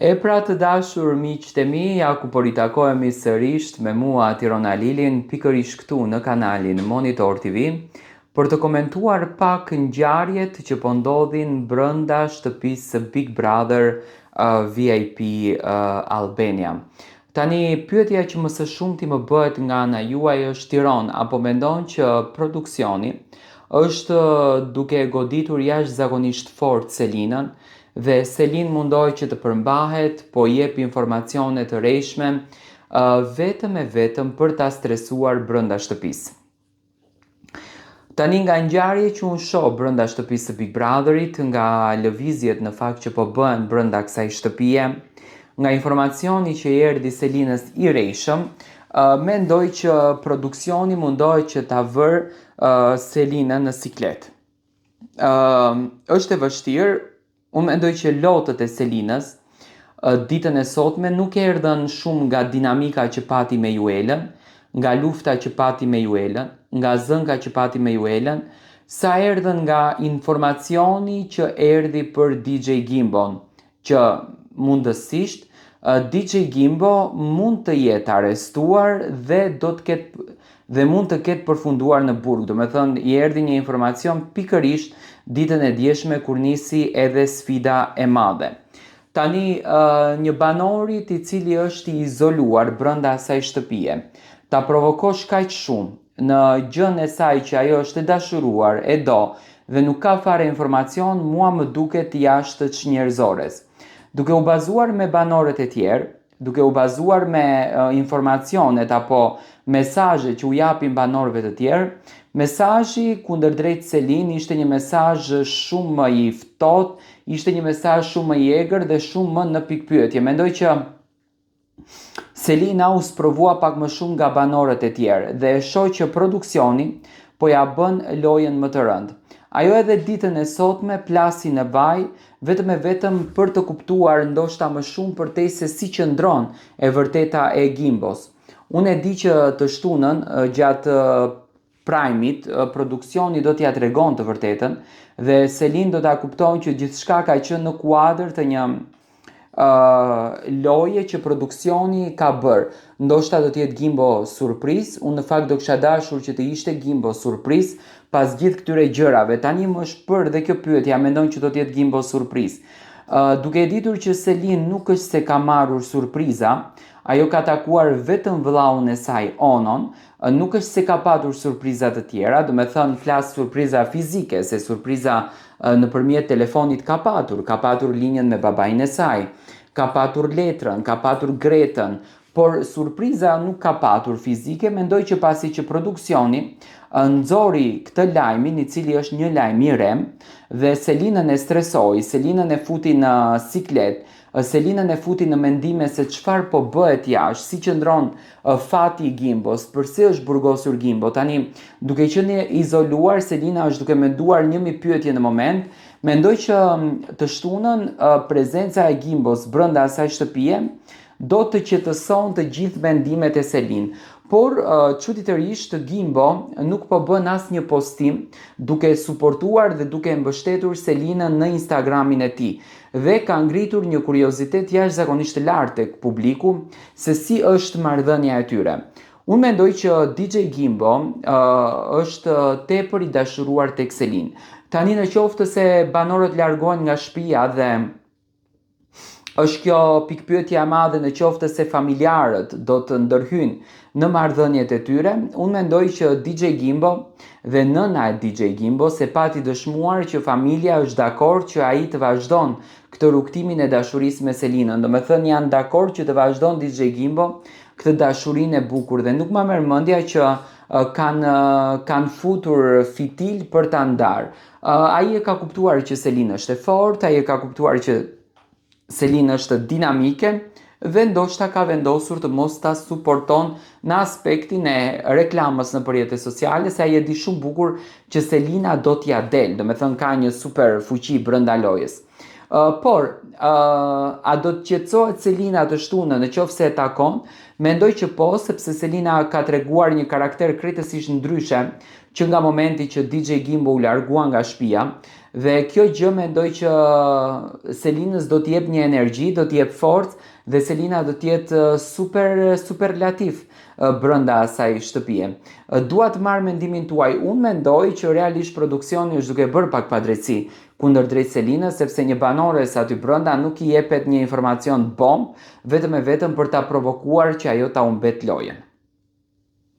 E pra të dashur miqtë e mi, ja ku po ritakohemi sërish me mua Tirona Lilin, pikërisht këtu në kanalin Monitor TV, për të komentuar pak ngjarjet që po ndodhin brenda shtëpisë Big Brother VIP Albania. Tani, pyetja që më së shumti më bëhet nga ana juaj është Tiranë, apo mendon që produksioni është duke goditur jashtëzakonisht fort Selinën, dhe Selin mundohet që të përmbahet, po jep informacione të rreshme, vetëm e vetëm për ta stresuar brenda shtëpisë. Tani nga ngjarje që unë shoh brenda shtëpisë së Big Brotherit, nga lëvizjet në fakt që po bëhen brenda kësaj shtëpie, nga informacioni që i erdhi Selinës i rreshëm, mendoj që produksioni mundohet që ta vër Selinën në siklet. Është e vështirë. Unë mendoj që lotët e Selinës ditën e sotme nuk erdhën shumë nga dinamika që pati me Juelën, nga lufta që pati me Juelën, nga zënka që pati me Juelën, sa erdhën nga informacioni që erdhi për DJ Gimbon, që mundësisht DJ Gimbo mund të jetë arrestuar dhe mund të ketë përfunduar në burg. Do me thënë, i erdhi një informacion pikërisht ditën e djeshme kur nisi edhe sfida e madhe. Tani, një banorit i cili është i izoluar brenda asaj shtëpie, ta provokosh kaq shumë në gjën e saj që ajo është e dashuruar, e do, dhe nuk ka fare informacion, mua më duket jashtë çnjerëzores. Duke u bazuar me banorët e tjerë, duke u bazuar me informacionet apo mesazhet që u japin banorëve të tjerë, mesazhi kundërdrejt Selin ishte një mesazh shumë më i ftohtë, ishte një mesazh shumë më i egër dhe shumë më në pikpyetje. Mendoj që Selina u sprovua pak më shumë nga banorët e tjerë dhe e shoh që produksioni po ja bën lojën më të rëndë. Ajo edhe ditën e sotme plasi në vaj, vetëm e vetëm për të kuptuar ndoshta më shumë përtej se si qëndron e vërteta e Gimbos. Unë e di që të shtunën gjatë Prime-it, produksioni do t'ja tregon të vërtetën dhe Selin do ta kupton që gjithçka ka qenë në kuadër të një loje që produksioni ka bërë. Ndoshta do t'jetë Gimbo surprizë, unë në fakt do kisha dashur që të ishte Gimbo surprizë pas gjithë këtyre gjërave. Tani më shpër dhe kjo pyetja, mendon që do t'jetë Gimbo surprizë. Duke e ditur që Selin nuk është se ka marrur surpriza, ajo ka takuar vetëm vëllaun e saj Onon, nuk është se ka patur surpriza të tjera, do me thënë flas surpriza fizike, se surpriza nëpërmjet telefonit ka patur linjën me babain e saj, ka patur letrën, ka patur Gretën, por surpriza nuk ka patur fizike. Mendoj që pasi që produksioni nxori këtë lajmin, i cili është një lajm i rem, dhe Selinën e stresoi, Selinën e futi në siklet, Selinën e futi në mendime se çfarë po bëhet jashtë, si qëndron fati i Gimbos, përse është burgosur Gimbo. Tani, duke qenë izoluar, Selina është duke menduar një mijë pyetje në moment. Mendoj që të shtunën prezenca e Gimbos brenda asaj shtëpie do të qetëson të gjithë mendimet e Selin. Por çuditërisht Gimbo nuk po bën asnjë postim duke suportuar dhe duke mbështetur Selinën në Instagramin e tij, dhe ka ngritur një kuriozitet jashtëzakonisht të lartë tek publiku se si është marrëdhënia e tyre. Unë mendoj që DJ Gimbo është tepër i dashuruar tek Selin. Tani në qoftë se banorët largohen nga shtëpia dhe është kjo pikpyetja e madhe në qoftë se familjarët do të ndërhyjnë në marrëdhëniet e tyre, unë mendoj që DJ Gimbo dhe nëna e DJ Gimbo se pati dëshmuar që familja është dakord që ai të vazhdon këtë rrugtimin e dashurisë me Selinën. Do me thënë janë dakord që të vazhdon DJ Gimbo këtë dashurinë e bukur dhe nuk më merr mendja që kanë futur fitil për ta ndarë. Ai e ka kuptuar që Selina është e fortë, ai e ka kuptuar që Selin është dinamike dhe ndoshta ka vendosur të mos ta suporton në aspektin e reklamës në rrjetet sociale, se ai e di shumë bukur që Selina do t'ja del, do me thënë ka një super fuqi brenda lojës. Por, a do të qetësohet Selina të shtunën në qoftë se e takon? Mendoj që po, sepse Selina ka treguar një karakter krejtësisht ndryshe që nga momenti që DJ Gimbo u largua nga shtëpia Dhe kjo gjë mendoj që Selinës do t'jep një energji, do t'jep forcë dhe Selina do t'jetë superlativ brenda asaj shtëpie. Dua të marr mendimin tuaj. Unë mendoj që realisht produksioni është duke bërë pak padrejti kundërdrejt Selinës, sepse një banores aty brenda nuk i jepet një informacion bomb, vetëm e vetëm për ta provokuar që ajo ta humbet lojën.